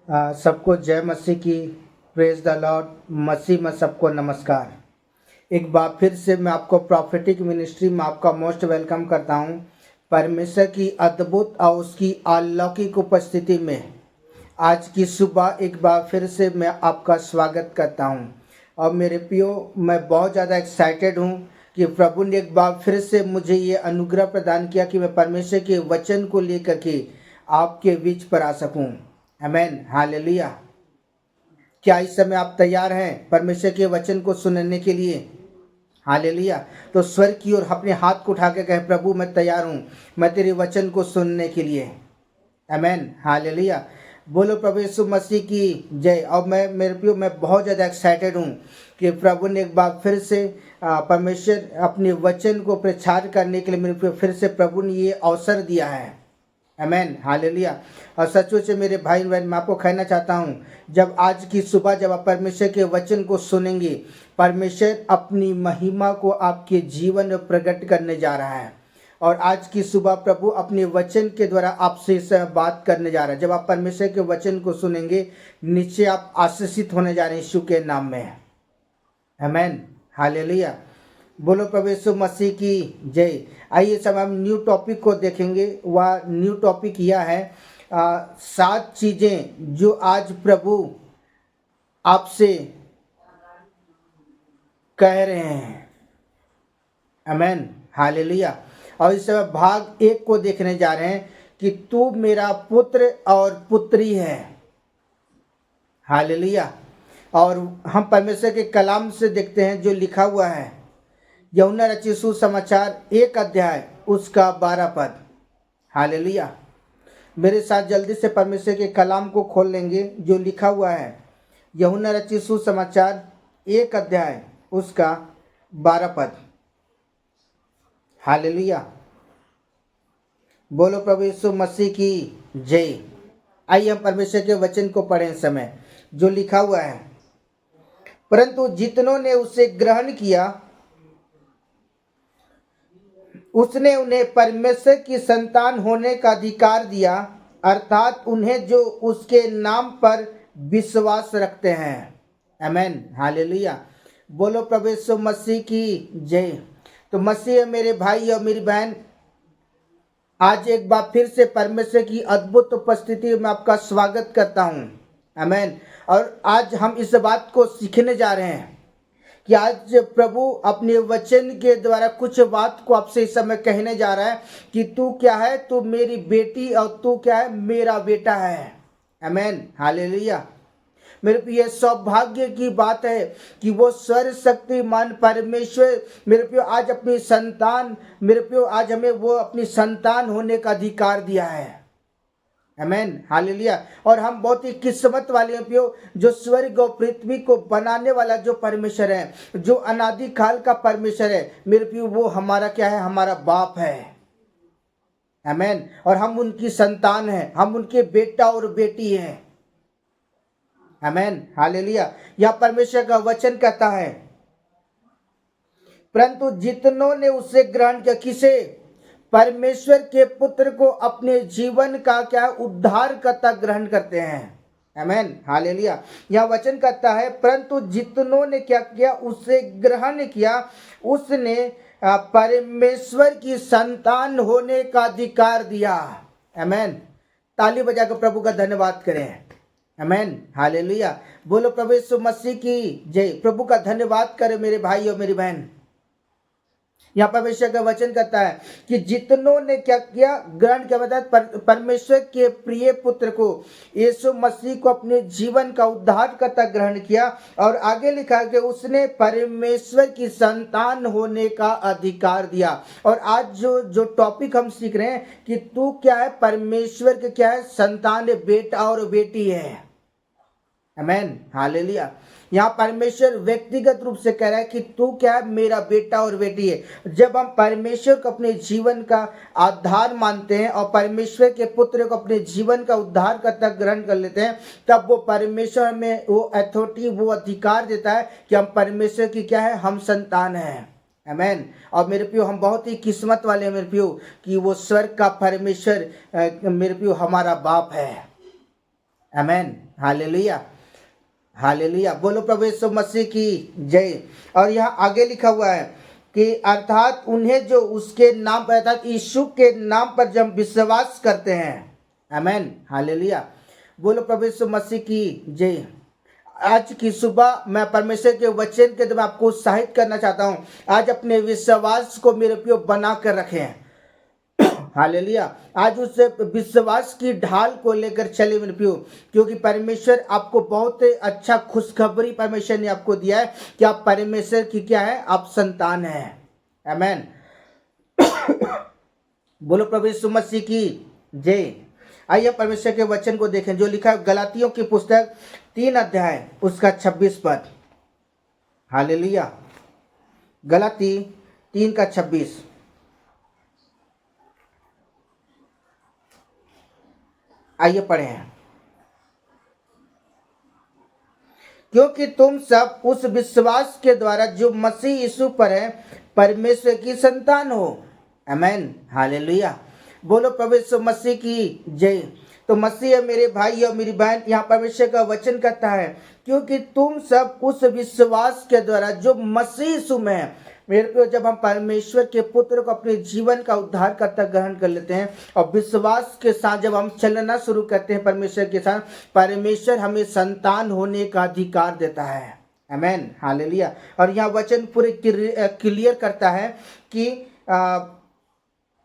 सबको जय मसीह की। Praise the Lord. मसीह में सबको नमस्कार। एक बार फिर से मैं आपको प्रॉफिटिक मिनिस्ट्री में आपका मोस्ट वेलकम करता हूं। परमेश्वर की अद्भुत और उसकी अलौकिक उपस्थिति में आज की सुबह एक बार फिर से मैं आपका स्वागत करता हूं। और मेरे प्रियो, मैं बहुत ज़्यादा एक्साइटेड हूं कि प्रभु ने एक बार फिर से मुझे ये अनुग्रह प्रदान किया कि मैं परमेश्वर के वचन को लेकर के आपके बीच पर आ सकूं। आमेन, हालेलुया। क्या इस समय आप तैयार हैं परमेश्वर के वचन को सुनने के लिए? हालेलुया। तो स्वर्ग की ओर अपने हाथ को उठा के कहे, प्रभु मैं तैयार हूँ, मैं तेरे वचन को सुनने के लिए। आमेन, हालेलुया। बोलो प्रभु यीशु मसीह की जय। और मैं बहुत ज़्यादा एक्साइटेड हूँ कि प्रभु ने एक बार फिर से परमेश्वर अपने वचन को प्रचार करने के लिए मेरे प्रियो फिर से प्रभु ने ये अवसर दिया है। आमेन, हालेलुया। और सचमुच से मेरे भाई बहन, मैं आपको कहना चाहता हूँ, जब आज की सुबह जब आप परमेश्वर के वचन को सुनेंगे, परमेश्वर अपनी महिमा को आपके जीवन में प्रकट करने जा रहा है। और आज की सुबह प्रभु अपने वचन के द्वारा आपसे इस बात करने जा रहा है। जब आप परमेश्वर के वचन को सुनेंगे, नीचे आप आशीषित होने जा रहे हैं यीशु के नाम में। आमेन, हालेलुया। बोलो प्रभु यीशु मसीह की जय। आइए सब हम न्यू टॉपिक को देखेंगे। वह न्यू टॉपिक यह है 7 चीज़ें जो आज प्रभु आपसे कह रहे हैं। आमेन, हालेलुया। और इस समय भाग 1 को देखने जा रहे हैं कि तू मेरा पुत्र और पुत्री है। हालेलुया। और हम परमेश्वर के कलाम से देखते हैं जो लिखा हुआ है, यूहन्ना रचित सुसमाचार 1 अध्याय उसका 12 पद। हालेलुया। मेरे साथ जल्दी से परमेश्वर के कलाम को खोल लेंगे जो लिखा हुआ है, यूहन्ना रचित सुसमाचार 1 अध्याय उसका 12 पद। हालेलुया। बोलो प्रभु यीशु मसीह की जय। आइए हम परमेश्वर के वचन को पढ़ें इस समय जो लिखा हुआ है, परंतु जितनों ने उसे ग्रहण किया उसने उन्हें परमेश्वर की संतान होने का अधिकार दिया, अर्थात उन्हें जो उसके नाम पर विश्वास रखते हैं। आमेन, हालेलुया। बोलो प्रभु यीशु मसीह की जय। तो मसीह मेरे भाई और मेरी बहन, आज एक बार फिर से परमेश्वर की अद्भुत उपस्थिति में आपका स्वागत करता हूँ। आमेन। और आज हम इस बात को सीखने जा रहे हैं कि आज प्रभु अपने वचन के द्वारा कुछ बात को आपसे इस समय कहने जा रहा है कि तू क्या है, तू मेरी बेटी और तू क्या है, मेरा बेटा है। आमेन, हालेलुया। मेरे प्रिय, सौभाग्य की बात है कि वो सर्वशक्तिमान परमेश्वर मेरे प्रिय आज अपनी संतान, मेरे प्रिय आज हमें वो अपनी संतान होने का अधिकार दिया है। आमेन, हालेलुया। और हम बहुत ही किस्मत वाले हैं प्रियो, जो स्वर्ग और पृथ्वी को बनाने वाला जो परमेश्वर है, जो अनादि काल का परमेश्वर है मेरे प्रियो, वो हमारा क्या है, हमारा बाप है। आमेन। और हम उनकी संतान हैं, हम उनके बेटा और बेटी हैं। आमेन, हालेलुया। यह परमेश्वर का वचन कहता है, परंतु जितनों ने उसे ग्रहण किया, किसे? परमेश्वर के पुत्र को अपने जीवन का क्या उद्धारकर्ता ग्रहण करते हैं। आमेन, हालेलुया। यह वचन कहता है, परंतु जितनों ने क्या किया, उसे ग्रहण किया, उसने परमेश्वर की संतान होने का अधिकार दिया। आमेन। ताली बजाकर प्रभु का धन्यवाद करें। Amen, hallelujah. बोलो प्रभु यीशु मसीह की जय। प्रभु का धन्यवाद करें मेरे भाई और मेरी बहन। यहाँ परमेश्वर का वचन कहता है कि जितनों ने क्या किया, ग्रहण किया, मतलब परमेश्वर के प्रिय पुत्र को, यीशु मसीह को अपने जीवन का उद्धारकर्ता ग्रहण किया। और आगे लिखा कि उसने परमेश्वर की संतान होने का अधिकार दिया। और आज जो टॉपिक हम सीख रहे हैं कि तू क्या है, परमेश्वर के क्या है, संतान है, बेटा और बेटी है। आमेन, हालेलुया। यहाँ परमेश्वर व्यक्तिगत रूप से कह रहा है कि तू क्या है, मेरा बेटा और बेटी है। जब हम परमेश्वर को अपने जीवन का आधार मानते हैं और परमेश्वर के पुत्र को अपने जीवन का उद्धारकर्ता ग्रहण कर लेते हैं, तब वो परमेश्वर में वो अथॉरिटी, वो अधिकार देता है कि हम परमेश्वर की क्या है, हम संतान हैं। आमेन। और मेरे प्रियो, हम बहुत ही किस्मत वाले हैं मेरे प्रियो कि वो स्वर्ग का परमेश्वर मेरे प्रियो हमारा बाप है। आमेन, हालेलुया, हालेलुया। बोलो प्रभु यीशु मसीह की जय। और यहाँ आगे लिखा हुआ है कि अर्थात उन्हें जो उसके नाम पर, अर्थात यीशु के नाम पर जब विश्वास करते हैं, आमेन, हालेलुया। बोलो प्रभु यीशु मसीह की जय। आज की सुबह मैं परमेश्वर के वचन के द्वारा आपको उत्साहित करना चाहता हूँ। आज अपने विश्वास को मेरे प्रियो बना कर रखें, हालेलुया। आज उस विश्वास की ढाल को लेकर चले मेरे प्रियो, क्योंकि परमेश्वर आपको बहुत अच्छा खुशखबरी परमेश्वर ने आपको दिया है कि आप परमेश्वर की क्या है, आप संतान हैं, आमेन। बोलो प्रभु यीशु मसीह की जय। आइए परमेश्वर के वचन को देखें जो लिखा है गलातियों की पुस्तक 3 अध्याय उसका 26 पद, हालेलुया। गलाती 3 का 26। आइए पढ़े हैं। क्योंकि तुम सब उस विश्वास के द्वारा जो मसीह यीशु पर है परमेश्वर की संतान हो, आमेन, हालेलुया। बोलो प्रभु यीशु मसीह की जय। तो मसीह है मेरे भाई और मेरी बहन, यहाँ परमेश्वर का वचन कहता है क्योंकि तुम सब उस विश्वास के द्वारा जो मसीह यीशु में है मेरे को, जब हम परमेश्वर के पुत्र को अपने जीवन का उद्धारकर्ता ग्रहण कर लेते हैं और विश्वास के साथ जब हम चलना शुरू करते हैं परमेश्वर के साथ, परमेश्वर हमें संतान होने का अधिकार देता है, आमेन, हालेलुया। और यहाँ वचन पूरे क्लियर करता है कि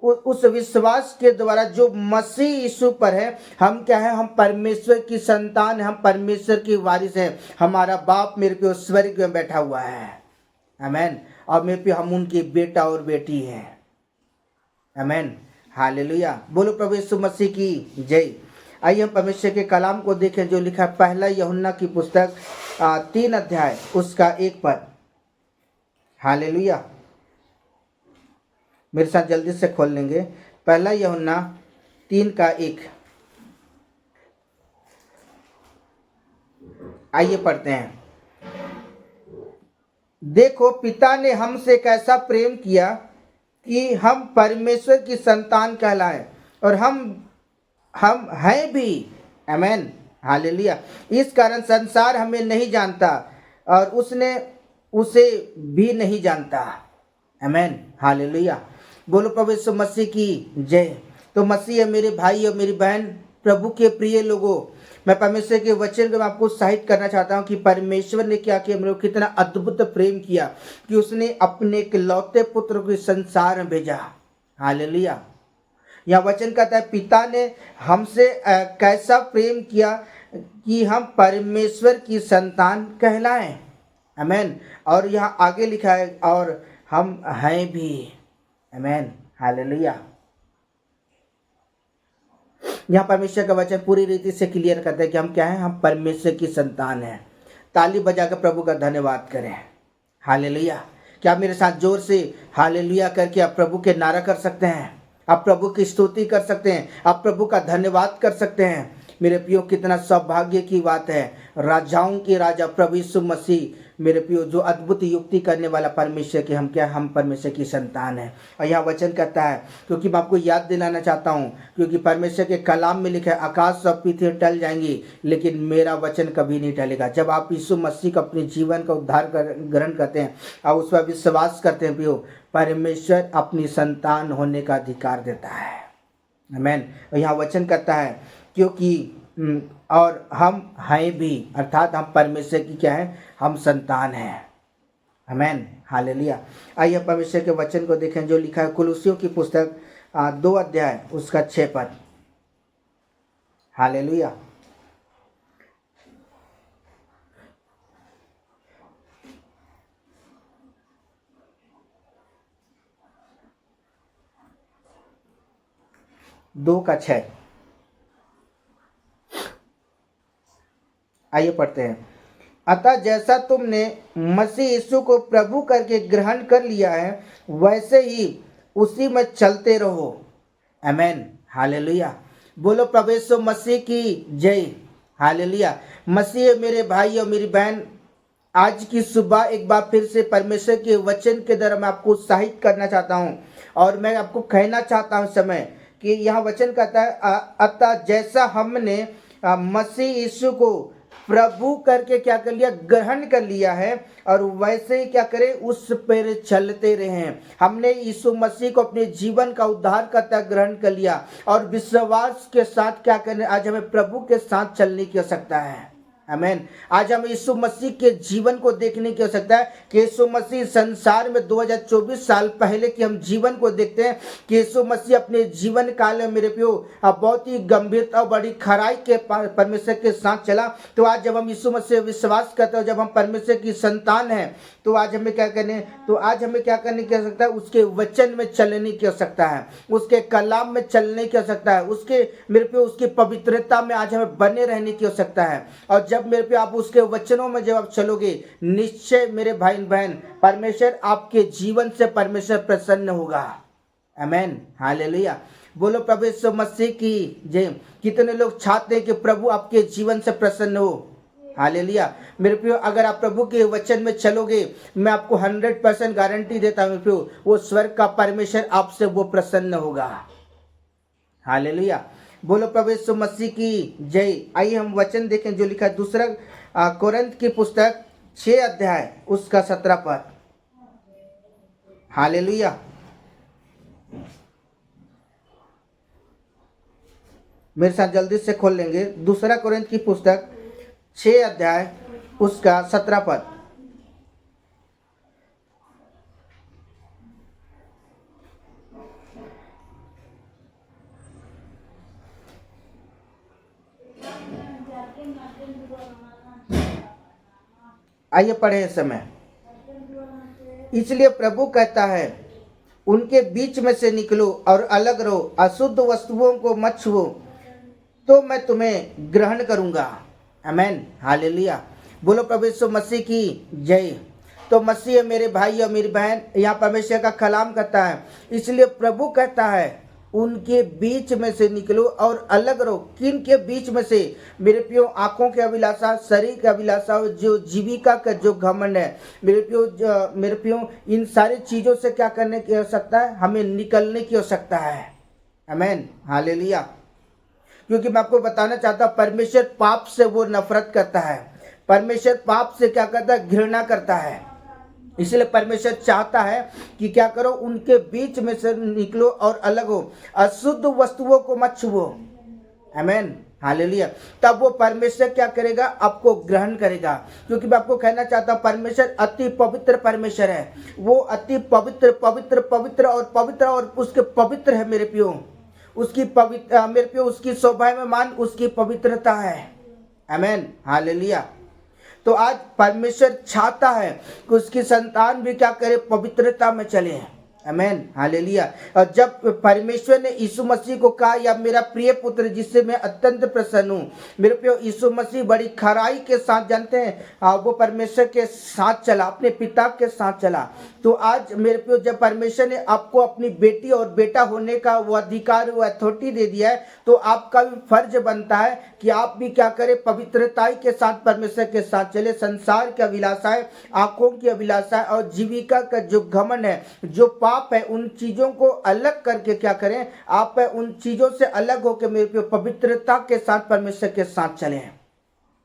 उस विश्वास के द्वारा जो मसीह यीशु पर है हम क्या है, हम परमेश्वर की संतान, हम परमेश्वर की वारिस हैं। हमारा बाप मेरे पे स्वर्ग में बैठा हुआ है, आमेन, और मेरे पे हम उनके बेटा और बेटी हैं, आमेन, हालेलुया। बोलो प्रभु यीशु मसीह की जय। आइए हम परमेश्वर के कलाम को देखें जो लिखा है पहला यूहन्ना की पुस्तक 3 अध्याय उसका 1 पद, हालेलुया। मेरे साथ जल्दी से खोल लेंगे। पहला यूहन्ना 3 का 1। आइए पढ़ते हैं। देखो पिता ने हमसे कैसा प्रेम किया कि हम परमेश्वर की संतान कहलाए, और हम हैं भी, आमेन, हालेलुया। इस कारण संसार हमें नहीं जानता और उसने उसे भी नहीं जानता, आमेन, हालेलुया। बोलो प्रभु यीशु मसीह की जय। तो मसीह है मेरे भाई और मेरी बहन, प्रभु के प्रिय लोगों, मैं परमेश्वर के वचन को मैं आपको उत्साहित करना चाहता हूं कि परमेश्वर ने क्या किया, मेरे को कितना अद्भुत प्रेम किया कि उसने अपने इकलौते पुत्र को संसार में भेजा, हालेलुया। यह वचन कहता है पिता ने हमसे कैसा प्रेम किया कि हम परमेश्वर की संतान कहलाएं, आमेन। और यहाँ आगे लिखा है और हम हैं भी, आमेन, हालेलुया। यहाँ परमेश्वर का वचन पूरी रीति से क्लियर करता है कि हम क्या हैं, हम परमेश्वर की संतान हैं। ताली बजाकर प्रभु का धन्यवाद करें, हालेलुया। क्या मेरे साथ जोर से हालेलुया करके आप प्रभु के नारा कर सकते हैं, आप प्रभु की स्तुति कर सकते हैं, आप प्रभु का धन्यवाद कर सकते हैं। मेरे प्रियो कितना सौभाग्य की बात है, राजाओं के राजा प्रभु यीशु मसीह मेरे प्रियो जो अद्भुत युक्ति करने वाला परमेश्वर के हम क्या, हम परमेश्वर की संतान हैं। और यहाँ वचन कहता है, क्योंकि मैं आपको याद दिलाना चाहता हूँ, क्योंकि परमेश्वर के कलाम में लिखा है आकाश और पृथ्वी टल जाएंगी लेकिन मेरा वचन कभी नहीं टलेगा। जब आप यीशु मसीह को अपने जीवन का उद्धार ग्रहण करते हैं और उस पर विश्वास करते हैं प्रियो, परमेश्वर अपनी संतान होने का अधिकार देता है, आमेन। और यहाँ वचन कहता है क्योंकि और हम हैं भी, अर्थात हम परमेश्वर की क्या है, हम संतान हैं, आमेन, हालेलुया। आइए परमेश्वर के वचन को देखें जो लिखा है कुलुसियों की पुस्तक 2 अध्याय उसका 6 पद, हालेलुया। दो का 6। आइए पढ़ते हैं। अतः जैसा तुमने मसीह यीशु को प्रभु करके ग्रहण कर लिया है वैसे ही उसी में चलते रहो, आमेन, हालेलुया। बोलो प्रभु यीशु मसीह की जय, हालेलुया। मसीह मेरे भाई और मेरी बहन, आज की सुबह एक बार फिर से परमेश्वर के वचन के द्वारा मैं आपको उत्साहित करना चाहता हूँ और मैं आपको कहना चाहता हूँ समय कि यहाँ वचन कहता है अतः जैसा हमने मसीह यीशु को प्रभु करके क्या कर लिया, ग्रहण कर लिया है, और वैसे ही क्या करें, उस पर चलते रहे। हमने यीशु मसीह को अपने जीवन का उद्धारकर्ता ग्रहण कर लिया, और विश्वास के साथ क्या करें, आज हमें प्रभु के साथ चलने की आवश्यकता है। आमीन। आज हम यीशु मसीह के जीवन को देखने की आवश्यकता है कि यीशु मसीह संसार में 2024 साल पहले की हम जीवन को देखते हैं कि यीशु मसीह अपने जीवन काल में मेरे प्यो बहुत ही गंभीरता और बड़ी खराई के परमेश्वर के साथ चला। तो आज जब हम यीशु मसीह विश्वास करते हैं, जब हम परमेश्वर की संतान हैं, तो आज हमें क्या करने की आवश्यकता है, उसके वचन में चलने की आवश्यकता है, उसके कलाम में चलने की आवश्यकता है, उसके मेरे पे उसकी पवित्रता में आज हमें बने रहने की आवश्यकता है। और जब मेरे पे आप उसके वचनों में जब आप चलोगे, निश्चय मेरे भाई बहन, परमेश्वर आपके जीवन से परमेश्वर प्रसन्न होगा। आमीन, हालेलुया। बोलो प्रभु यीशु मसीह की जय। कितने लोग चाहते हैं कि प्रभु आपके जीवन से प्रसन्न हो? हालेलुया। मेरे प्रियो, अगर आप प्रभु के वचन में चलोगे, मैं आपको 100% गारंटी देता हूं मेरे प्रियो, वो स्वर्ग का परमेश्वर आपसे वो प्रसन्न होगा। हालेलुया। बोलो प्रभु यीशु मसीह की जय। आइए हम वचन देखें जो लिखा है दूसरा कोरिन्थ की पुस्तक 6 अध्याय उसका 17 पद। हालेलुया। मेरे साथ जल्दी से खोल लेंगे दूसरा कोरिन्थ की पुस्तक 6 अध्याय उसका 17 पद। आइए पढ़े इस समय। इसलिए प्रभु कहता है, उनके बीच में से निकलो और अलग रहो, अशुद्ध वस्तुओं को मत छुओ, तो मैं तुम्हें ग्रहण करूंगा। आमीन, हालेलुया। बोलो प्रभु यीशु मसीह की जय। तो मसीह मेरे भाई और मेरी बहन, यहाँ परमेश्वर का कलाम करता है। इसलिए प्रभु कहता है, उनके बीच में से निकलो और अलग रहो। किन के बीच में से? मेरे प्रियो, आंखों के अभिलाषा, शरीर के अभिलाषा, जो जीविका का जो घमंड है, मेरे प्रियो इन सारी चीजों से क्या करने की आवश्यकता है? हमें निकलने की आवश्यकता है। आमीन, हालेलुया। क्योंकि मैं आपको बताना चाहता हूँ, परमेश्वर पाप से वो नफरत करता है। परमेश्वर पाप से क्या करता है? घृणा करता है। इसलिए परमेश्वर चाहता है कि क्या करो, उनके बीच में से निकलो और अलग हो, अशुद्ध वस्तुओं को मत छुओ। आमीन, हालेलुया। तब वो परमेश्वर क्या करेगा? आपको ग्रहण करेगा। क्योंकि मैं आपको कहना चाहता हूँ, परमेश्वर अति पवित्र परमेश्वर है। वो अति पवित्र पवित्र पवित्र और उसके पवित्र है मेरे प्रियो। उसकी पवित्र मेरे प्रियो, उसकी शोभायमान उसकी पवित्रता है। आमीन, हालेलुया। तो आज परमेश्वर चाहता है कि उसकी संतान भी क्या करे? पवित्रता में चले। आमीन, हालेलुया। और जब परमेश्वर ने यीशु मसीह को कहा, या मेरा प्रिय पुत्र जिससे मैं अत्यंत प्रसन्न हूँ, मेरे प्रिय यीशु मसीह बड़ी खराई के साथ, जानते हैं, वो परमेश्वर के साथ चला, अपने पिता के साथ चला। तो आज मेरे प्रिय, जब परमेश्वर ने आपको अपनी बेटी और बेटा होने का वो अधिकार, वो अथॉरिटी दे दिया है, तो आपका भी फर्ज बनता है कि आप भी क्या करें? पवित्रताई के साथ परमेश्वर के साथ चले। संसार की अभिलाषाएं, आंखों की अभिलाषाएं और जीविका का जो घमंड है, जो पाप है, उन चीजों को अलग करके क्या करें? आप उन चीजों से अलग होकर मेरे पे पवित्रता के साथ परमेश्वर के साथ चलें।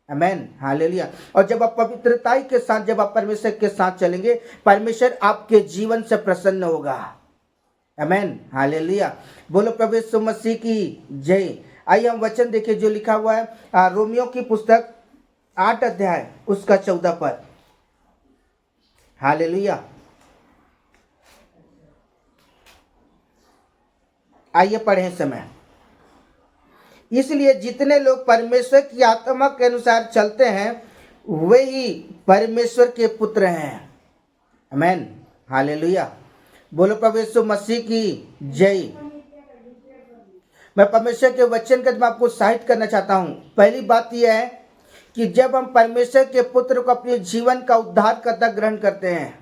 आमीन, हालेलुया। और जब आप पवित्रताई के साथ, जब आप परमेश्वर के साथ चलेंगे, परमेश्वर आपके जीवन से प्रसन्न होगा। आमीन, हालेलुया। बोलो प्रभु यीशु मसीह की जय। आइए हम वचन देखें जो लिखा हुआ है रोमियो की पुस्तक 8 अध्याय उसका 14 पद। हालेलुया। आइए पढ़ें समय। इसलिए जितने लोग परमेश्वर की आत्मा के अनुसार चलते हैं, वे ही परमेश्वर के पुत्र हैं। आमीन, हालेलुया। बोलो प्रभु यीशु मसीह की जय। मैं परमेश्वर के वचन का मैं आपको साहित्य करना चाहता हूं। पहली बात यह है कि जब हम परमेश्वर के पुत्र को अपने जीवन का उद्धारकर्ता ग्रहण करते हैं,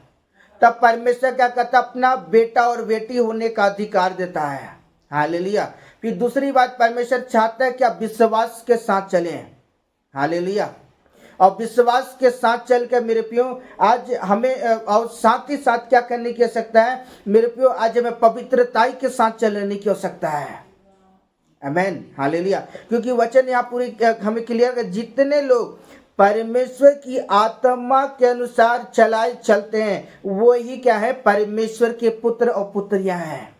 तब परमेश्वर क्या करता? अपना बेटा और बेटी होने का अधिकार देता है। हालेलुया। फिर दूसरी बात, परमेश्वर चाहता है कि आप विश्वास के साथ चलें। हालेलुया। और विश्वास के साथ चलकर मेरे प्रियो, आज हमें और साथ ही साथ क्या करने की आवश्यकता है मेरे प्रियो? आज हमें पवित्रताई के साथ चलने की आवश्यकता है। आमेन, हालेलुया। क्योंकि वचन यहाँ पूरी हमें क्लियर कर, जितने लोग परमेश्वर की आत्मा के अनुसार चलाए चलते हैं वो ही क्या है, परमेश्वर के पुत्र और पुत्रियां हैं।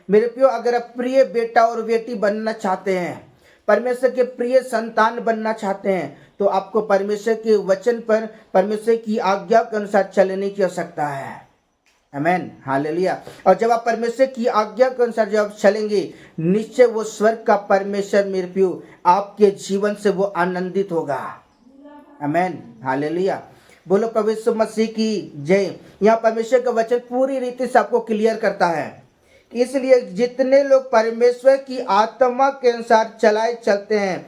मेरे प्रियो, अगर आप प्रिय बेटा और बेटी बनना चाहते हैं, परमेश्वर के प्रिय संतान बनना चाहते हैं, तो आपको परमेश्वर के वचन पर, परमेश्वर की आज्ञा के अनुसार चलने की आवश्यकता है। आमेन, हालेलुया। और जब आप परमेश्वर की आज्ञा के अनुसार जब चलेंगे, निश्चय वो स्वर्ग का परमेश्वर मेरे प्रियो आपके जीवन से वो आनंदित होगा। आमेन, हालेलुया। बोलो प्रभु यीशु मसीह की जय। यहाँ परमेश्वर का वचन पूरी रीति से आपको क्लियर करता है। इसलिए जितने लोग परमेश्वर की आत्मा के अनुसार चलाए चलते हैं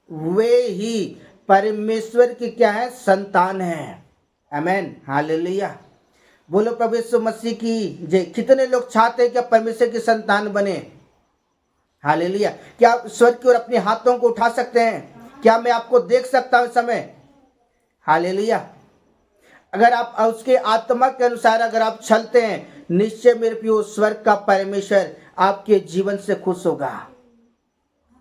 वे ही परमेश्वर की क्या है, संतान हैं। आमेन, हालेलुया। बोलो प्रभु यीशु मसीह की जय। कितने लोग चाहते हैं कि आप परमेश्वर की संतान बने? हालेलुया। क्या आप स्वर्ग की ओर अपने हाथों को उठा सकते हैं? क्या मैं आपको देख सकता हूं इस समय? हालेलुया। अगर आप उसके आत्मा के अनुसार अगर आप चलते हैं, निश्चय मेरे प्रियो स्वर्ग का परमेश्वर आपके जीवन से खुश होगा।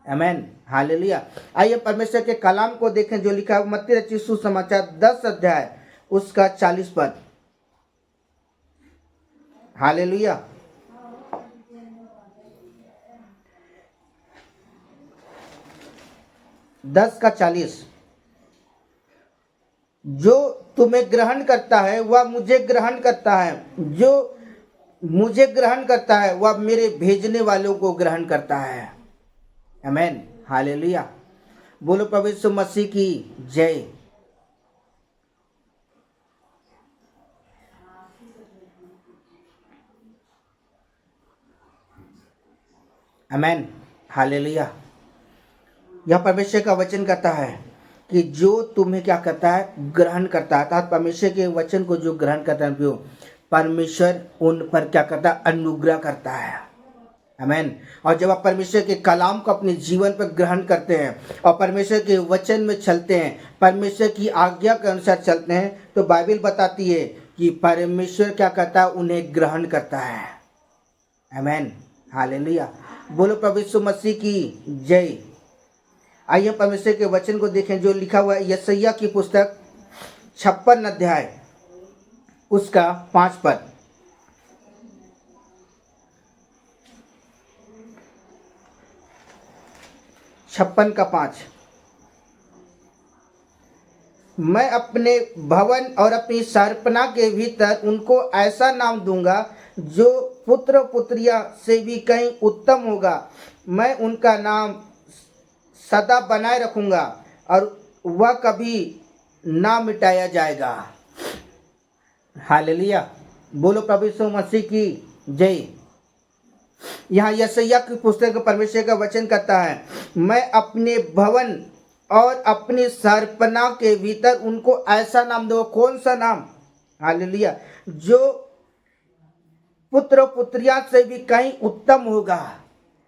आमेन, हालेलुया। आइए परमेश्वर के कलाम को देखें जो लिखा है मत्ती रचित सुसमाचार 10 अध्याय उसका 40 पद। हालेलुया। दस का 40। जो तुम्हें ग्रहण करता है वह मुझे ग्रहण करता है, जो मुझे ग्रहण करता है वह मेरे भेजने वालों को ग्रहण करता है। आमेन, हालेलुया। बोलो प्रभु यीशु मसीह की जय। आमेन, हालेलुया। यह परमेश्वर का वचन कहता है कि जो तुम्हें क्या करता है, ग्रहण करता है। अर्थात परमेश्वर के वचन को जो ग्रहण करता है, परमेश्वर उन पर क्या करता है, अनुग्रह करता है। आमेन। और जब आप परमेश्वर के कलाम को अपने जीवन पर ग्रहण करते हैं और परमेश्वर के वचन में चलते हैं, परमेश्वर की आज्ञा के अनुसार चलते हैं, तो बाइबल बताती है कि परमेश्वर क्या करता है, उन्हें ग्रहण करता है। आमेन, हालेलुया। बोलो प्रभु यीशु मसीह की जय। आइए परमेश्वर के वचन को देखें जो लिखा हुआ है यशायाह की पुस्तक 56 अध्याय उसका 5 पद। 56 का 5। मैं अपने भवन और अपनी शहरपनाह के भीतर उनको ऐसा नाम दूंगा जो पुत्र पुत्रिया से भी कहीं उत्तम होगा। मैं उनका नाम सदा बनाए रखूंगा और वह कभी ना मिटाया जाएगा। हालेलुया। बोलो प्रभु यीशु मसीह की जय। यहाँ यशायाह की पुस्तक परमेश्वर का वचन कहता है, मैं अपने भवन और अपनी शहरपनाह के भीतर उनको ऐसा नाम दूंगा। कौन सा नाम? हालेलुया। जो पुत्र पुत्रिया से भी कहीं उत्तम होगा।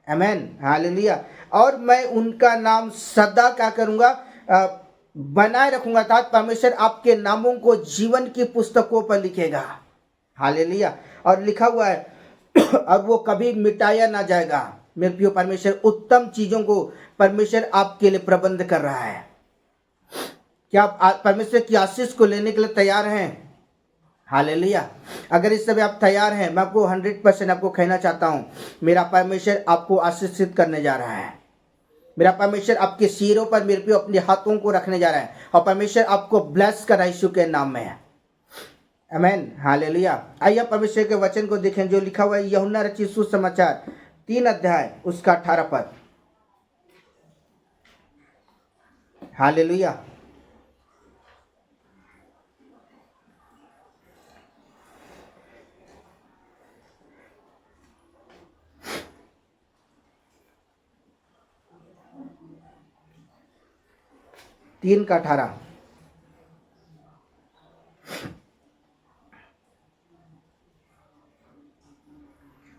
आमेन, हालेलुया। और मैं उनका नाम सदा क्या करूंगा, बनाए रखूंगा। अर्थात परमेश्वर आपके नामों को जीवन की पुस्तकों पर लिखेगा। हालेलुया। और लिखा हुआ है और वो कभी मिटाया ना जाएगा। मेरे प्रिय, परमेश्वर उत्तम चीजों को परमेश्वर आपके लिए प्रबंध कर रहा है। क्या आप परमेश्वर की आशीष को लेने के लिए तैयार हैं? हालेलुया। अगर इस समय आप तैयार हैं, मैं आपको 100% आपको कहना चाहता हूं, मेरा परमेश्वर आपको आशीषित करने जा रहा है। मेरा परमेश्वर आपके सिरों पर मेरे प्रिय अपने हाथों को रखने जा रहा है और परमेश्वर आपको ब्लेस कर यीशु के नाम में है। आमेन, हालेलुया। आइए परमेश्वर के वचन को देखें जो लिखा हुआ है यूहन्ना रचित सुसमाचार 3 अध्याय उसका 18 पद। हालेलुया। तीन का 18।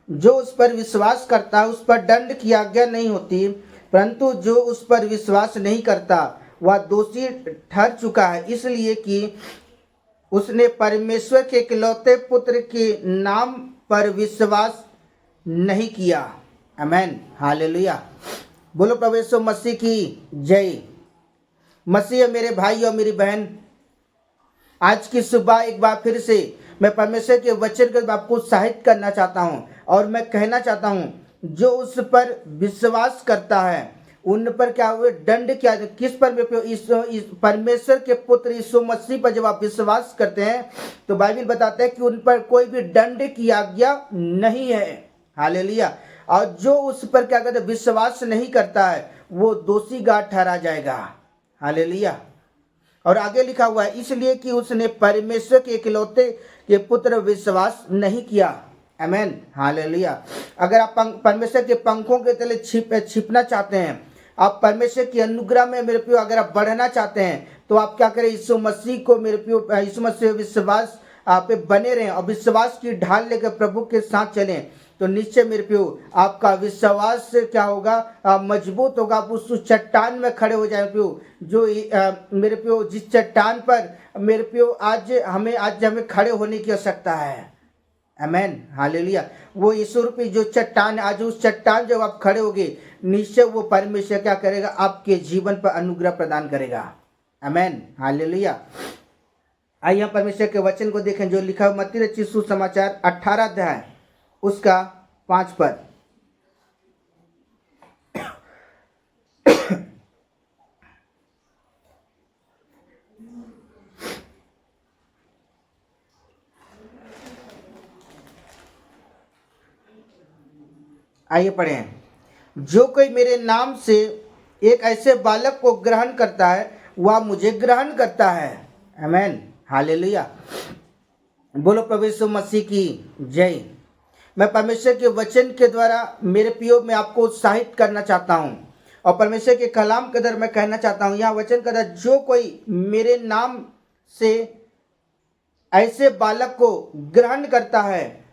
जो उस पर विश्वास करता है उस पर दंड की आज्ञा नहीं होती, परंतु जो उस पर विश्वास नहीं करता वह दोषी ठहर चुका है, इसलिए कि उसने परमेश्वर के इकलौते पुत्र के नाम पर विश्वास नहीं किया। आमेन, हालेलुया। बोलो प्रभु यीशु मसीह की जय। मसीह मेरे भाई और मेरी बहन, आज की सुबह एक बार फिर से मैं परमेश्वर के वचन को आपको उत्साहित करना चाहता हूं और मैं कहना चाहता हूं, जो उस पर विश्वास करता है उन पर क्या हुए दंड क्या, किस पर? परमेश्वर के पुत्र यीशु मसीह पर जब आप विश्वास करते हैं तो बाइबल बताता है कि उन पर कोई भी दंड की आज्ञा नहीं है। हालेलुया। और जो उस पर क्या कहते हैं विश्वास नहीं करता है वो दोषी गार ठहरा जाएगा। हालेलुया। और आगे लिखा हुआ है, इसलिए कि उसने परमेश्वर के इकलौते के पुत्र विश्वास नहीं किया। आमेन, हालेलुया। अगर आप परमेश्वर के पंखों के तले छिपना चाहते हैं, आप परमेश्वर की अनुग्रह में मेरे प्रियो अगर आप बढ़ना चाहते हैं तो आप क्या करें, यीशु मसीह को मेरे प्रियो यीशु मसीह विश्वास पे बने रहें और विश्वास की ढाल लेकर प्रभु के साथ चलें तो निश्चय मेरे प्रियो आपका विश्वास से क्या होगा, मजबूत होगा। आप उस चट्टान में खड़े हो जाए प्रियो, जो मेरे प्रियो जिस चट्टान पर मेरे प्रियो आज हमें खड़े होने की आवश्यकता है। आमेन, हालेलुया। वो यीशु रूपी जो चट्टान, आज उस चट्टान जब आप खड़े होगे निश्चय वो परमेश्वर क्या करेगा, आपके जीवन पर अनुग्रह प्रदान करेगा। आमेन, हालेलुया। आइए हम परमेश्वर के वचन को देखें जो लिखा हुआ मत्ती रचित सुसमाचार 18 अध्याय उसका 5 पद। आइए पढ़ें। जो कोई मेरे नाम से एक ऐसे बालक को ग्रहण करता है वह मुझे ग्रहण करता है। आमेन, हालेलुया। बोलो प्रभु यीशु मसीह की जय। मैं परमेश्वर के वचन के द्वारा मेरे प्रियो में आपको उत्साहित करना चाहता हूं और परमेश्वर के कलाम के द्वारा मैं कहना चाहता हूं, यह वचन कहता है, जो कोई मेरे नाम से ऐसे बालक को ग्रहण करता है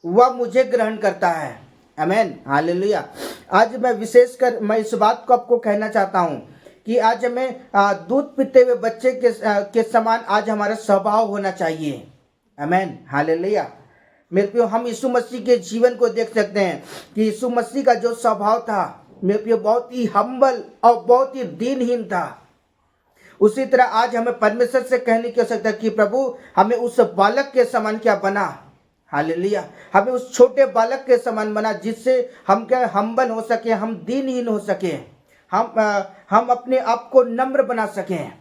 वह मुझे ग्रहण करता है। आमेन, हालेलुया। आज मैं विशेषकर मैं इस बात को आपको कहना चाहता हूं कि आज हमें दूध पीते हुए बच्चे के समान आज हमारा स्वभाव होना चाहिए। आमेन, हालेलुया। मेरे प्रियो हम यीशु मसीह के जीवन को देख सकते हैं कि यीशु मसीह का जो स्वभाव था मेरे प्रियो बहुत ही हम्बल और बहुत ही दीनहीन था। उसी तरह आज हमें परमेश्वर से कहने की आवश्यकता है कि प्रभु हमें उस बालक के समान क्या बना। हालेलुया। हमें उस छोटे बालक के समान बना जिससे हम क्या हम्बल हो सके, हम दीनहीन हो सके, हम अपने आप को नम्र बना सकें।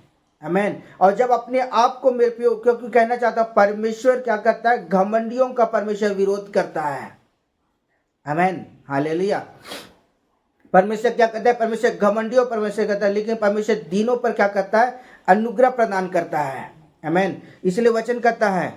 आमेन। और जब अपने आप को मेरे प्रियो, क्योंकि कहना चाहता परमेश्वर क्या करता है, घमंडियों का परमेश्वर विरोध करता है। आमेन, हालेलुया। परमेश्वर क्या करता है, परमेश्वर घमंडियों परमेश्वर करता है, लेकिन परमेश्वर दीनों पर क्या करता है, अनुग्रह प्रदान करता है। आमेन। इसलिए वचन कहता है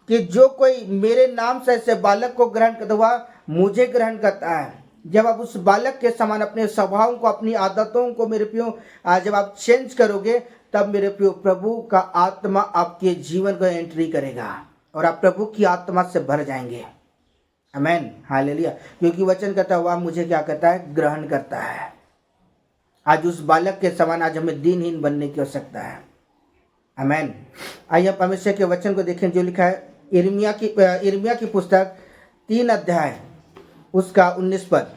कि जो कोई मेरे नाम से ऐसे बालक को ग्रहण करता हुआ मुझे ग्रहण करता है। जब आप उस बालक के समान अपने स्वभाव को, अपनी आदतों को मेरे प्रियो जब आप चेंज करोगे तब मेरे प्रियो प्रभु का आत्मा आपके जीवन को एंट्री करेगा और आप प्रभु की आत्मा से भर जाएंगे। आमेन, हालेलुया। क्योंकि वचन कहता हुआ मुझे क्या करता है, ग्रहण करता है। आज उस बालक के समान आज हमें दीनहीन बनने की आवश्यकता है। आमेन। आइए परमेश्वर के वचन को देखें जो लिखा है यिर्मयाह की पुस्तक 3 अध्याय उसका 19 पद।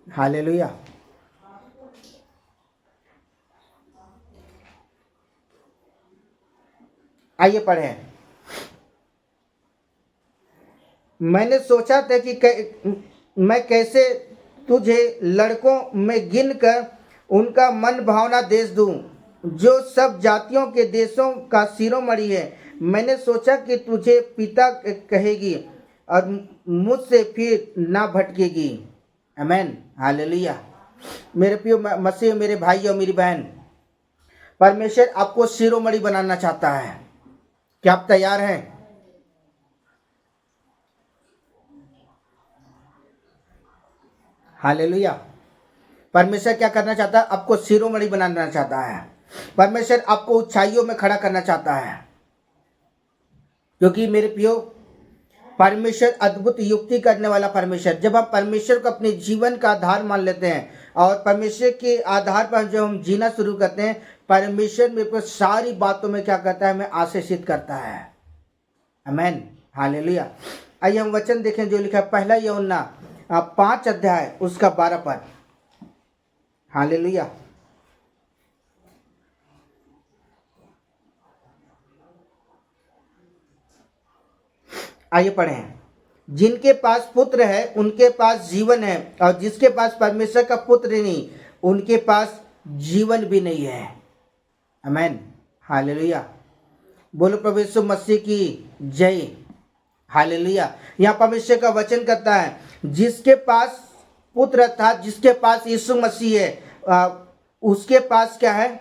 हालेलुया। आइए पढ़ें। मैंने सोचा था कि मैं कैसे तुझे लड़कों में गिनकर उनका मन भावना देश दूं, जो सब जातियों के देशों का शिरोमणि है। मैंने सोचा कि तुझे पिता कहेगी और मुझसे फिर ना भटकेगी। आमेन, हालेलुया। मेरे प्रिय मसीह, मेरे भाई और मेरी बहन, परमेश्वर आपको शिरोमणि बनाना चाहता है। क्या आप तैयार हैं? हालेलुया। परमेश्वर क्या करना चाहता है, आपको शिरोमणि बनाना चाहता है। परमेश्वर आपको ऊंचाइयों में खड़ा करना चाहता है। क्योंकि मेरे प्रियो परमेश्वर अद्भुत युक्ति करने वाला परमेश्वर। जब हम परमेश्वर को अपने जीवन का आधार मान लेते हैं और परमेश्वर के आधार पर जब हम जीना शुरू करते हैं, परमेश्वर मेरे को सारी बातों में क्या करता है, हमें आशीषित करता है। आमीन, हालेलुया। आइए हम वचन देखें जो लिखा है पहला यूहन्ना 5 अध्याय उसका 12 पद। हालेलुया। आइए पढ़ें। जिनके पास पुत्र है उनके पास जीवन है, और जिसके पास परमेश्वर का पुत्र नहीं उनके पास जीवन भी नहीं है। आमीन, हालेलुया। बोलो प्रभु यीशु मसीह की जय। हालेलुया। यहाँ परमेश्वर का वचन करता है जिसके पास पुत्र था, जिसके पास यीशु मसीह है, उसके पास क्या है,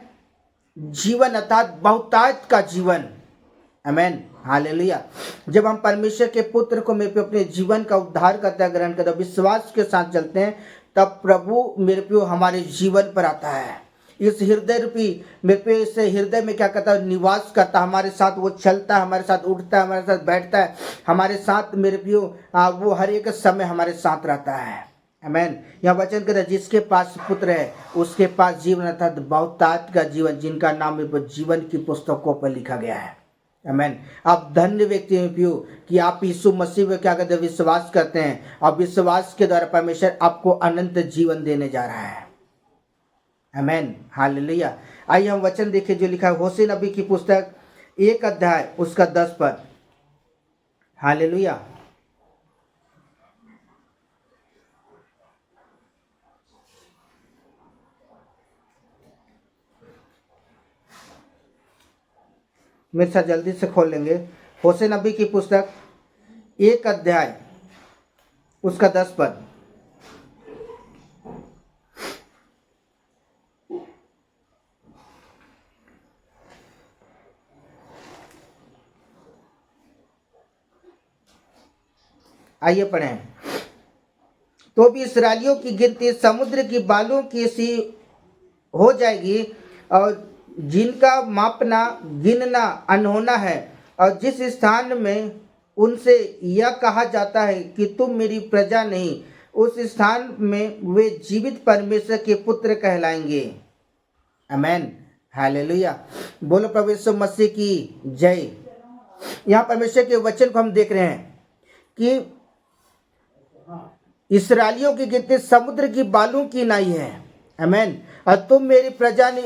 जीवन, अर्थात बहुतायत का जीवन। आमीन, हालेलुया। जब हम परमेश्वर के पुत्र को मेरे पे अपने जीवन का उद्धार करता है, ग्रहण करता है, विश्वास के साथ चलते हैं, तब प्रभु मेरे पे हमारे जीवन पर आता है। इस हृदय रूपी मेरे पे, इस हृदय में क्या करता है, निवास करता है, हमारे साथ वो चलता है, हमारे साथ उठता है, हमारे साथ बैठता है, हमारे साथ मेरे पे वो हर एक समय हमारे साथ रहता है। आमीन। यह वचन कहता है जिसके पास पुत्र है उसके पास जीवन, अर्थात बहुतायत का जीवन, जिनका नाम जीवन की पुस्तकों पर लिखा गया है। आमीन। आप धन्य व्यक्ति हैं पियो कि आप यीशु मसीह में क्या कहते हैं, विश्वास करते हैं, और विश्वास के द्वारा परमेश्वर आपको अनंत जीवन देने जा रहा है। आमीन, हालेलुया। आइए हम वचन देखें जो लिखा है होशे नबी की पुस्तक 1 अध्याय उसका 10 पद। हालेलुया। मेरे साथ जल्दी से खोल लेंगे। होशे नबी की पुस्तक 1 अध्याय उसका 10 पद। आइए पढ़ें। तो भी इस्राएलियों की गिनती समुद्र की बालू की सी हो जाएगी, और जिनका मापना गिनना अनहोना है, और जिस स्थान में उनसे यह कहा जाता है कि तुम मेरी प्रजा नहीं, उस स्थान में वे जीवित परमेश्वर के पुत्र कहलाएंगे। आमीन, हालेलुया। बोलो प्रभु यीशु मसीह की जय। यहाँ परमेश्वर के वचन को हम देख रहे हैं कि इस्राएलियों की गिनती समुद्र की बालू की नाई है। आमीन। और तुम मेरी प्रजा ने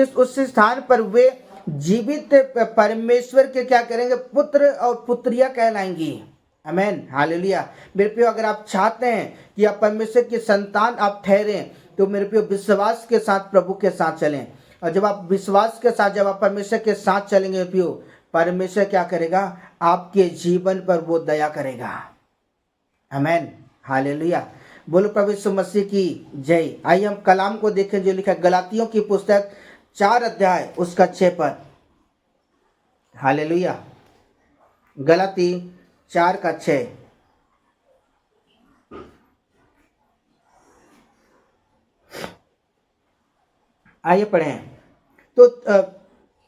इस उस स्थान पर वे जीवित परमेश्वर के क्या करेंगे, पुत्र और पुत्रियां कहलाएंगी। आमीन, हालेलुया। मेरे प्रियो, अगर आप चाहते हैं कि आप परमेश्वर की संतान आप ठहरें, तो मेरे प्रियो विश्वास के साथ प्रभु के साथ चलें। और जब आप विश्वास के साथ, जब आप परमेश्वर के साथ चलेंगे मेरे प्रियो, परमेश्वर क्या करेगा, आपके जीवन पर वो दया करेगा। आमीन, हालेलुया। बोलो प्रभु यीशु मसीह की जय। आइए हम कलाम को देखें जो लिखा है गलातियों की पुस्तक 4 अध्याय उसका 6 पद। हालेलुया। गलाती 4 का 6। आइए पढ़ें। तो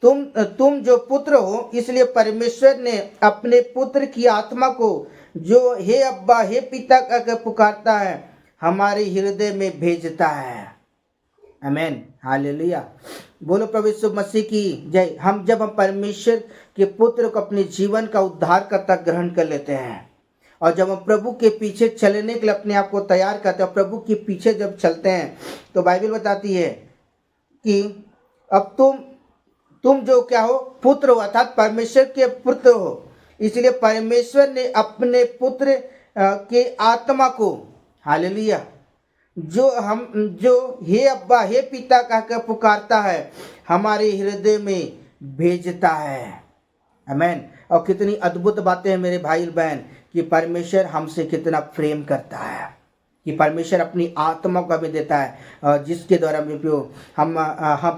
तुम जो पुत्र हो, इसलिए परमेश्वर ने अपने पुत्र की आत्मा को, जो हे अब्बा हे पिता का पुकारता है, हमारे हृदय में भेजता है। आमीन, हालेलुया। बोलो प्रभु यीशु मसीह की जय। जब हम परमेश्वर के पुत्र को अपने जीवन का उद्धारकर्ता ग्रहण कर लेते हैं, और जब हम प्रभु के पीछे चलने के लिए अपने आप को तैयार करते हैं, प्रभु के पीछे जब चलते हैं, तो बाइबल बताती है कि अब तुम जो क्या हो, पुत्र हो, अर्थात परमेश्वर के पुत्र हो। इसलिए परमेश्वर ने अपने पुत्र के आत्मा को, हालेलुया, जो हे अब्बा हे पिता कहकर पुकारता है, हमारे हृदय में भेजता है। आमीन। और कितनी अद्भुत बातें हैं मेरे भाई बहन, कि परमेश्वर हमसे कितना प्रेम करता है, कि परमेश्वर अपनी आत्मा को हमें देता है, जिसके द्वारा मेरे प्रियो हम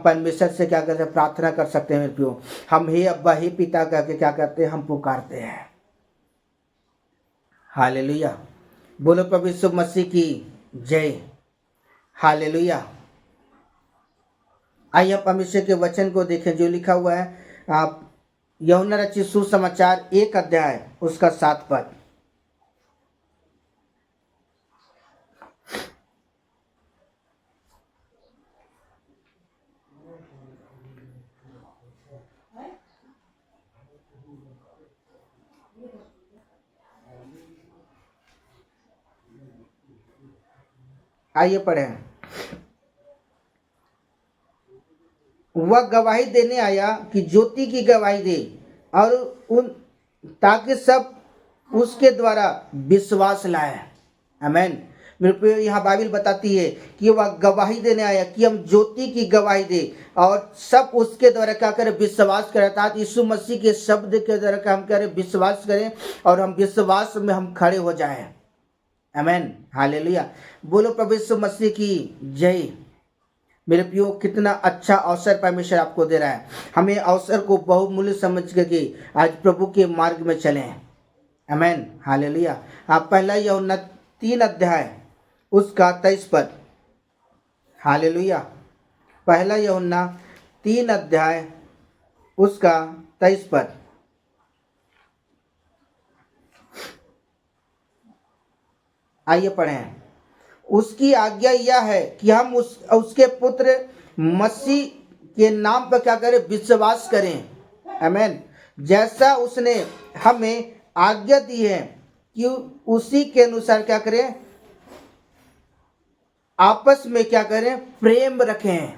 परमेश्वर से क्या करते हैं, प्रार्थना कर सकते हैं। मेरे प्रियो, हम हे अब्बा हे पिता करके क्या करते हैं, हम पुकारते हैं। हालेलुया। बोलो प्रभु यीशु मसीह की जय। हालेलुया। आइए हम परमेश्वर के वचन को देखें जो लिखा हुआ है यूहन्ना रचित सुसमाचार 1 अध्याय उसका 7 पद। आइए पढ़ें। वह गवाही देने आया कि ज्योति की गवाही दे और उन ताकि सब उसके द्वारा विश्वास लाए। आमीन। मेरे प्रिय, यहाँ बाइबल बताती है कि वह गवाही देने आया कि हम ज्योति की गवाही दे और सब उसके द्वारा क्या करें, विश्वास करें। अर्थात यीशु मसीह के शब्द के द्वारा हम करें, विश्वास करें और हम विश्वास में हम खड़े हो जाएं। आमीन, हालेलुया। बोलो प्रभु यीशु मसीह की जय। मेरे प्रियो, कितना अच्छा अवसर परमेश्वर आपको दे रहा है। हमें अवसर को बहुमूल्य समझ करके आज प्रभु के मार्ग में चलें। आमीन, हालेलुया। आप पहला यूहन्ना 3 अध्याय उसका 23 पद। हालेलुया। पहला यूहन्ना 3 अध्याय उसका 23 पद। आइए पढ़ें। उसकी आज्ञा यह है कि हम उसके पुत्र मसीह के नाम पर क्या करें, विश्वास करें। आमीन। जैसा उसने हमें आज्ञा दी है कि उसी के अनुसार क्या करें, आपस में क्या करें, प्रेम रखें।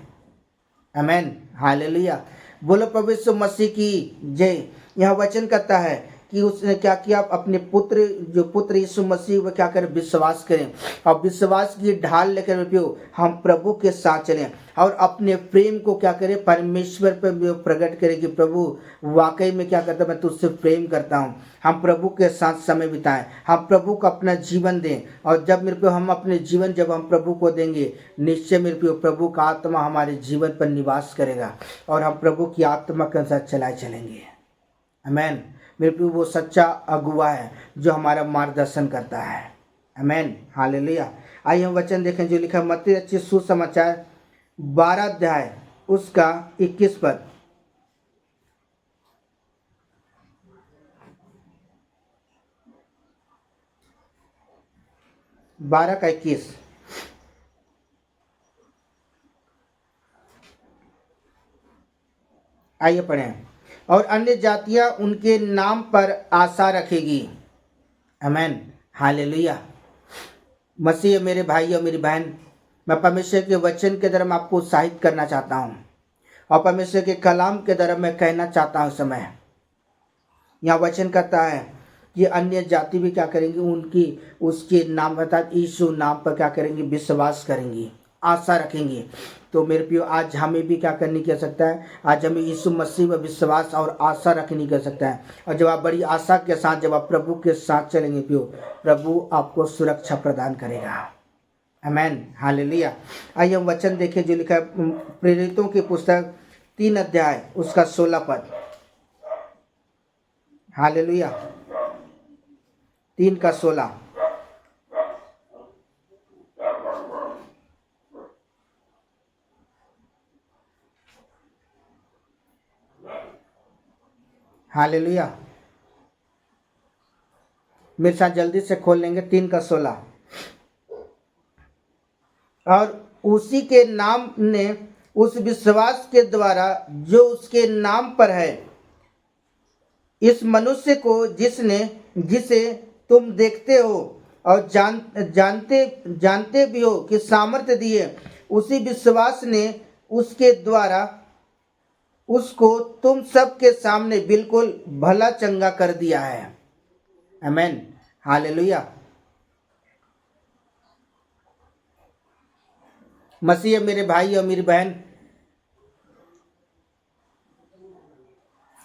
आमीन, हालेलुया। बोलो प्रभु यीशु मसीह की जय। यह वचन कहता है कि उसने क्या किया, अपने पुत्र जो पुत्र यीशु मसीह वो क्या करें, विश्वास करें और विश्वास की ढाल लेकर पियो हम प्रभु के साथ चलें और अपने प्रेम को क्या करें, परमेश्वर पर प्रकट करें कि प्रभु वाकई में क्या करता, मैं तुझसे प्रेम करता हूँ। हम प्रभु के साथ समय बिताएं, हम प्रभु को अपना जीवन दें और जब मेरे प्रियो हम अपने जीवन जब हम प्रभु को देंगे, निश्चय मेरे प्रियो प्रभु का आत्मा हमारे जीवन पर निवास करेगा और हम प्रभु की आत्मा के अनुसार चलाए चलेंगे। आमीन। मेरे प्रियो, वो सच्चा अगुआ है जो हमारा मार्गदर्शन करता है। आमीन, हालेलुया। आइए हम वचन देखें जो लिखा मत्ती रचित सुसमाचार 12 अध्याय उसका 21 पद। बारह का 21। आइए पढ़ें। और अन्य जातियां उनके नाम पर आशा रखेगी। आमीन, हालेलुया। मसीह मेरे भाई और मेरी बहन, मैं परमेश्वर के वचन के द्वारा मैं आपको उत्साहित करना चाहता हूँ और परमेश्वर के कलाम के द्वारा मैं कहना चाहता हूँ समय यहाँ वचन कहता है कि अन्य जाति भी क्या करेंगी, उनकी उसके नाम अर्थात यीशु नाम पर क्या करेंगी, विश्वास करेंगी, आशा रखेंगी। तो मेरे प्रियो, आज हमें भी क्या करने की आवश्यकता है, आज हमें यीशु मसीह में विश्वास और आशा रखने की आवश्यकता है। और जब आप बड़ी आशा के साथ जब आप प्रभु के साथ चलेंगे प्रियो, प्रभु आपको सुरक्षा प्रदान करेगा। आमीन, हालेलुया। आइए हम वचन देखें जो लिखा है प्रेरितों की पुस्तक 3 अध्याय उसका 16 पद। हालेलुया, 3 का 16। हालेलुया। मेरे साथ जल्दी से खोल लेंगे 3 का 16। और उसी के नाम ने उस विश्वास के द्वारा जो उसके नाम पर है इस मनुष्य को जिसे तुम देखते हो और जानते भी हो कि सामर्थ्य दिए, उसी विश्वास ने उसके द्वारा उसको तुम सबके सामने बिल्कुल भला चंगा कर दिया है। आमीन, हालेलुया। मसीह मेरे भाई और मेरी बहन,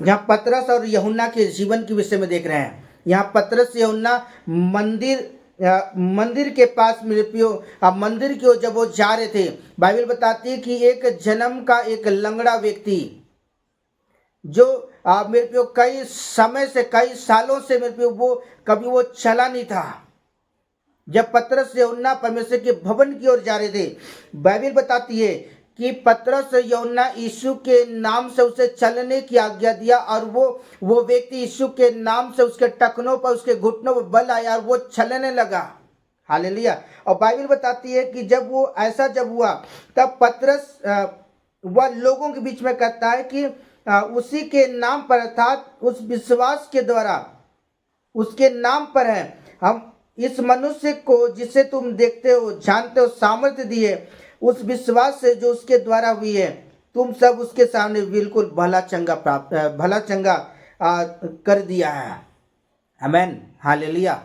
यहाँ पतरस और यूहन्ना के जीवन के विषय में देख रहे हैं। यहाँ पतरस यूहन्ना मंदिर के पास मेरे प्रियो मंदिर की ओर जब वो जा रहे थे, बाइबल बताती है कि एक जन्म का एक लंगड़ा व्यक्ति जो मेरे प्रियो कई समय से कई सालों से मेरे प्रियो वो कभी वो चला नहीं था। जब पतरस यूहन्ना परमेश्वर के भवन की ओर जा रहे थे, बाइबल बताती है कि पतरस यूहन्ना यीशु के नाम से उसे चलने की आज्ञा दिया और वो व्यक्ति यीशु के नाम से उसके टखनों पर उसके घुटनों पर बल आया और वो चलने लगा। हालेलुया। और बाइबल बताती है कि जब वो ऐसा जब हुआ तब पतरस वह लोगों के बीच में कहता है कि उसी के नाम पर अर्थात उस विश्वास के द्वारा उसके नाम पर है इस मनुष्य को जिसे तुम देखते हो जानते हो सामर्थ्य दी है, उस विश्वास से जो उसके द्वारा हुई है, तुम सब उसके सामने बिल्कुल भला चंगा कर दिया है। आमेन, हालेलुया।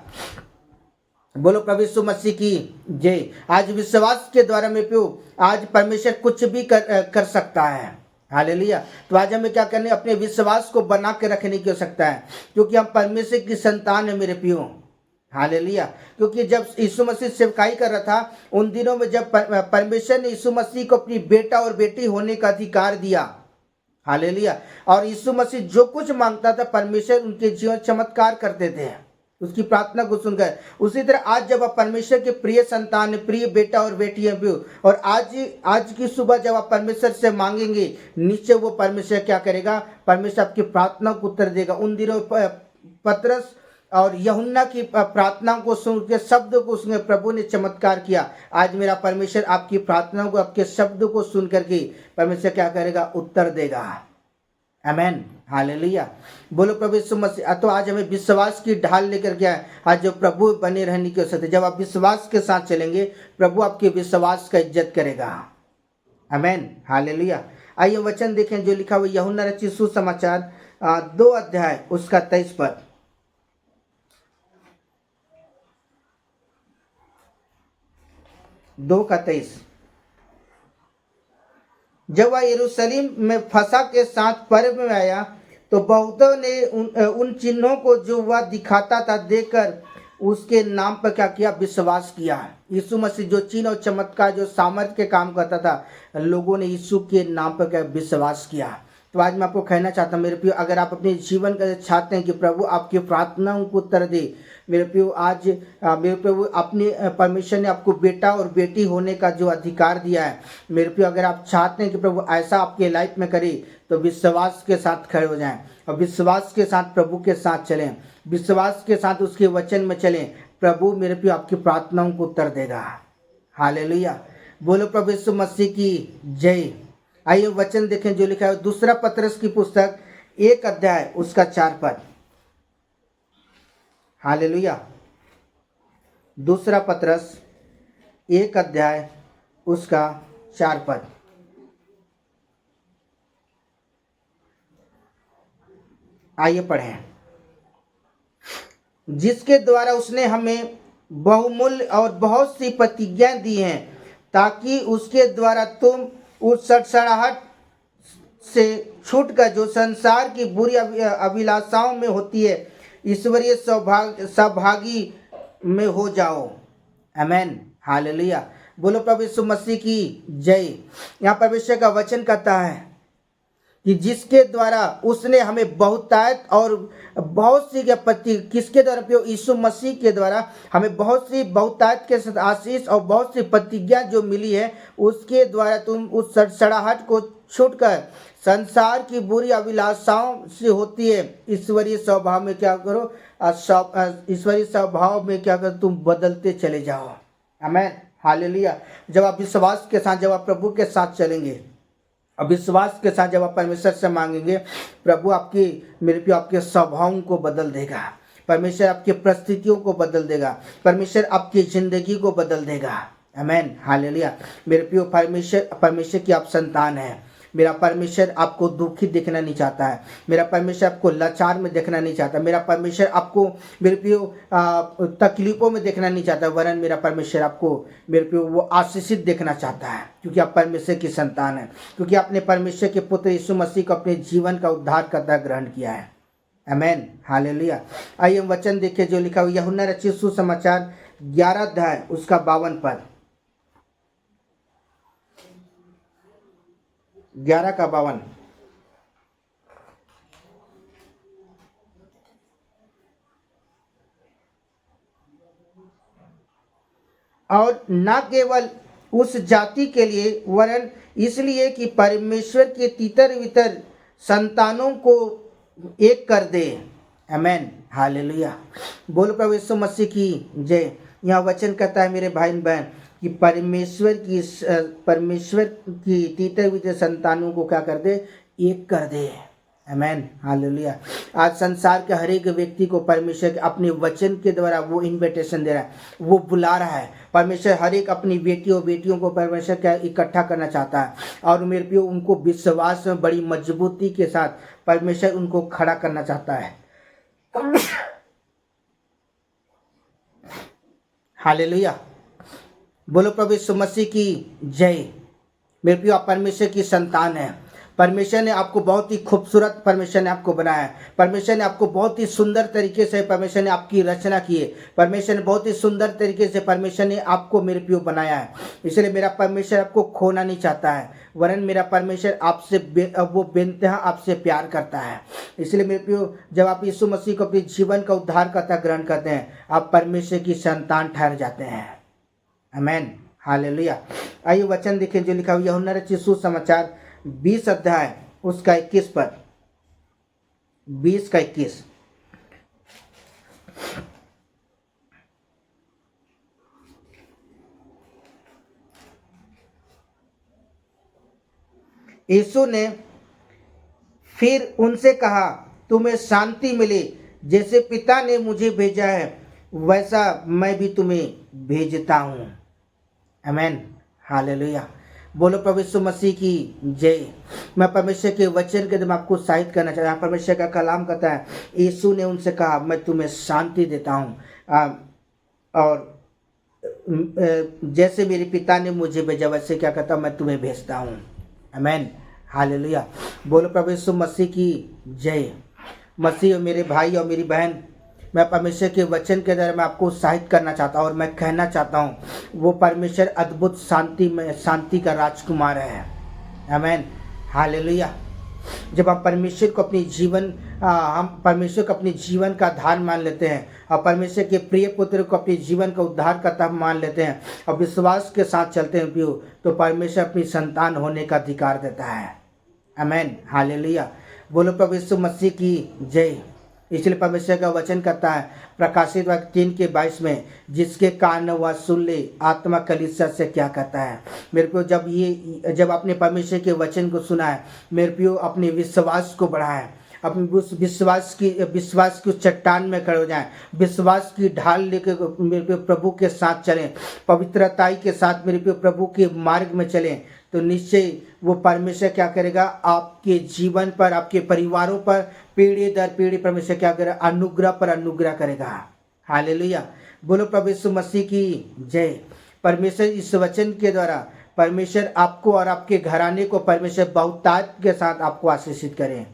बोलो प्रभु यीशु मसीह की जय। आज विश्वास के द्वारा में प्यो आज परमेश्वर कुछ भी कर सकता है। हालेलुया। तो आज हमें क्या करने, अपने विश्वास को बना के रखने की आवश्यकता है, क्योंकि हम परमेश्वर की संतान है मेरे प्यो। हालेलुया। क्योंकि जब यीशु मसीह सेवकाई कर रहा था उन दिनों में, जब परमेश्वर ने यीशु मसीह को अपनी बेटा और बेटी होने का अधिकार दिया, हालेलुया, और यीशु मसीह जो कुछ मांगता था परमेश्वर उनके जीवन चमत्कार करते थे उसकी प्रार्थना को सुनकर। उसी तरह आज जब आप परमेश्वर के प्रिय संतान, प्रिय बेटा और बेटी हैं भी, और आज की सुबह जब आप परमेश्वर से मांगेंगे, निश्चय वो परमेश्वर क्या करेगा, परमेश्वर आपकी प्रार्थना को उत्तर देगा। उन दिनों पतरस और यूहन्ना की प्रार्थना को सुन के, शब्द को सुन के प्रभु ने चमत्कार किया। आज मेरा परमेश्वर आपकी प्रार्थना को, आपके शब्द को सुन करके परमेश्वर क्या करेगा, उत्तर देगा। आमेन, हालेलुया। बोलो प्रभु यीशु मसीह। तो आज हमें विश्वास की ढाल लेकर के आज जो प्रभु बने रहने की आवश्यकता है। जब आप विश्वास के साथ चलेंगे, प्रभु आपके विश्वास का इज्जत करेगा। आमेन, हालेलुया। आइए वचन देखें जो लिखा हुआ यूहन्ना रचित सुसमाचार 2 अध्याय उसका 23 पद। 2:23। जब वह यरूशलेम में फसह के साथ पर्व में आया तो बहुतों ने उन चिन्हों को जो वह दिखाता था देखकर उसके नाम पर क्या किया, विश्वास किया। यीशु मसीह जो चिन्ह और चमत्कार, जो सामर्थ्य के काम करता था, लोगों ने यीशु के नाम पर क्या विश्वास किया। तो आज मैं आपको कहना चाहता हूँ मेरे प्रियो, अगर आप अपने जीवन का चाहते हैं कि प्रभु आपकी प्रार्थनाओं को उत्तर दे, मेरे प्रियो आज मेरे प्रभु अपने परमेश्वर ने आपको बेटा और बेटी होने का जो अधिकार दिया है, मेरे प्रियो अगर आप चाहते हैं कि प्रभु ऐसा आपके लाइफ में करे, तो विश्वास के साथ खड़े हो जाएं और विश्वास के साथ प्रभु के साथ चलें, विश्वास के साथ उसके वचन में चलें। प्रभु मेरे प्रियो आपकी प्रार्थनाओं को उत्तर देगा। हालेलुया। बोलो प्रभु यीशु मसीह की जय। आइए वचन देखें जो लिखा है दूसरा पतरस की पुस्तक 1 अध्याय उसका 4 पद। हालेलुया। दूसरा पतरस 1 अध्याय उसका 4 पद। आइए पढ़ें। जिसके द्वारा उसने हमें बहुमूल्य और बहुत सी प्रतिज्ञाएं दी हैं, ताकि उसके द्वारा तुम उस सड़सड़ाहट से छूटकर जो संसार की बुरी अभिलाषाओं में होती है, ईश्वरीय सहभागी में हो जाओ। आमेन, हालेलुया। बोलो प्रभु यीशु मसीह की जय। यहाँ परमेश्वर का वचन कहता है कि जिसके द्वारा उसने हमें बहुतायत और बहुत सी किसके द्वारा, यीशु मसीह के द्वारा हमें बहुत सी बहुतायत के साथ आशीष और बहुत सी प्रतिज्ञा जो मिली है, उसके द्वारा तुम उस सड़सड़ाहट को छूटकर संसार की बुरी अभिलाषाओं से होती है ईश्वरीय स्वभाव में क्या करो, ईश्वरीय स्वभाव में क्या करो, तुम बदलते चले जाओ। आमेन, हालेलुया। जब आप विश्वास के साथ, जब आप प्रभु के साथ चलेंगे और विश्वास के साथ जब आप परमेश्वर से मांगेंगे, प्रभु आपकी मेरे प्रिय आपके स्वभावों को बदल देगा। परमेश्वर आपकी परिस्थितियों को बदल देगा। परमेश्वर आपकी जिंदगी को बदल देगा। आमेन, हालेलुया। मेरे प्रिय परमेश्वर की आप संतान हैं। मेरा परमेश्वर आपको दुखी देखना नहीं चाहता है। मेरा परमेश्वर आपको लाचार में देखना नहीं चाहता। मेरा परमेश्वर आपको मेरे प्रिय तकलीफों में देखना नहीं चाहता, वरन मेरा परमेश्वर आपको मेरे प्रिय वो आशीषित देखना चाहता है, क्योंकि आप परमेश्वर की संतान हैं, क्योंकि आपने परमेश्वर के पुत्र यीशु मसीह को अपने जीवन का उद्धारकर्ता ग्रहण किया है। आमेन, हालेलुया। आइए हम वचन देखें जो लिखा हुआ यूहन्ना रचित सुसमाचार 11 अध्याय उसका 52 पद। 11 का 52। और न केवल उस जाति के लिए, वरन इसलिए कि परमेश्वर के तितर वितर संतानों को एक कर दे। आमेन, हालेलुया। बोलो प्रभु यीशु मसीह की जय। यहाँ वचन कहता है मेरे भाई बहन कि परमेश्वर की तितर वितर संतानों को क्या कर दे, एक कर दे। आमेन, हालेलुया। आज संसार के हर एक व्यक्ति को परमेश्वर के अपने वचन के द्वारा वो इनविटेशन दे रहा है, वो बुला रहा है। परमेश्वर हर एक अपनी बेटियों को परमेश्वर का इकट्ठा करना चाहता है, और मेरे प्रियो उनको विश्वास में बड़ी मजबूती के साथ परमेश्वर उनको खड़ा करना चाहता है। हालेलुया, बोलो प्रभु यीशु मसीह की जय। मेरे प्रियो आप परमेश्वर की संतान है। परमेश्वर ने आपको बहुत ही खूबसूरत परमेश्वर ने आपको बनाया है। परमेश्वर ने आपको बहुत ही सुंदर तरीके से परमेश्वर ने आपकी रचना की है। परमेश्वर ने बहुत ही सुंदर तरीके से परमेश्वर ने आपको मेरे प्रियो बनाया है। इसलिए मेरा परमेश्वर आपको खोना नहीं चाहता है, वरन मेरा परमेश्वर आपसे वो बेनतहा आपसे प्यार करता है। इसलिए मेरे प्रियो जब आप यीशु मसीह को अपने जीवन का उद्धारकर्ता ग्रहण करते हैं, आप परमेश्वर की संतान ठहर जाते हैं। आमेन, हालेलुया। आइए वचन देखें जो लिखा हुआ यूहन्ना रचित सुसमाचार 20 अध्याय उसका 21 पर, 20 का 21। यीशु ने फिर उनसे कहा, तुम्हें शांति मिले। जैसे पिता ने मुझे भेजा है वैसा मैं भी तुम्हें भेजता हूँ। आमेन, हालेलुया। बोलो प्रभु यीशु मसीह की जय। मैं परमेश्वर के वचन के द्वारा आपको उत्साहित करना चाहता हूँ। परमेश्वर का कलाम कहता है, यीशु ने उनसे कहा, मैं तुम्हें शांति देता हूँ, और जैसे मेरे पिता ने मुझे भेजा वैसे क्या कहता मैं तुम्हें भेजता हूँ। आमेन, हालेलुया। बोलो प्रभु यीशु मसीह की जय। मसीह और मेरे भाई और मेरी बहन, मैं परमेश्वर के वचन के द्वारा मैं आपको उत्साहित करना चाहता हूँ, और मैं कहना चाहता हूँ वो परमेश्वर अद्भुत शांति का राजकुमार है। आमेन, हालेलुया। जब हम परमेश्वर को अपनी जीवन हम परमेश्वर को अपने जीवन का आधार मान लेते हैं, और परमेश्वर के प्रिय पुत्र को अपने जीवन का उद्धारकर्ता मान लेते हैं, और विश्वास के साथ चलते हैं प्रियो, तो परमेश्वर अपनी संतान होने का अधिकार देता है। आमेन, हालेलुया। बोलो प्रभु यीशु मसीह की जय। इसलिए परमेश्वर का वचन कहता है प्रकाशित वाक्य 3:22 में, जिसके कान वह सुन ले आत्मा कलीसिया से क्या कहता है। मेरे प्रियो जब आपने परमेश्वर के वचन को सुना है, मेरे प्रियो अपने विश्वास को बढ़ाएं, अपने उस विश्वास की उस चट्टान में खड़े हो जाएं, विश्वास की ढाल लेकर मेरे प्रियो प्रभु के साथ चलें, पवित्रताई के साथ मेरे प्रियो प्रभु के मार्ग में चलें, तो निश्चय वो परमेश्वर क्या करेगा, आपके जीवन पर, आपके परिवारों पर पीढ़ी दर पीढ़ी परमेश्वर क्या करेगा, अनुग्रह पर अनुग्रह करेगा। हालेलुया। बोलो प्रभु यीशु मसीह की जय। परमेश्वर इस वचन के द्वारा परमेश्वर आपको और आपके घराने को परमेश्वर बहुतायत के साथ आपको आशीषित करें।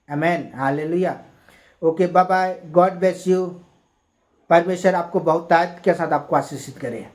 Amen, hallelujah. Okay, bye bye, God bless you. परमेश्वर आपको बहुतायत के साथ आपको आशीषित करें।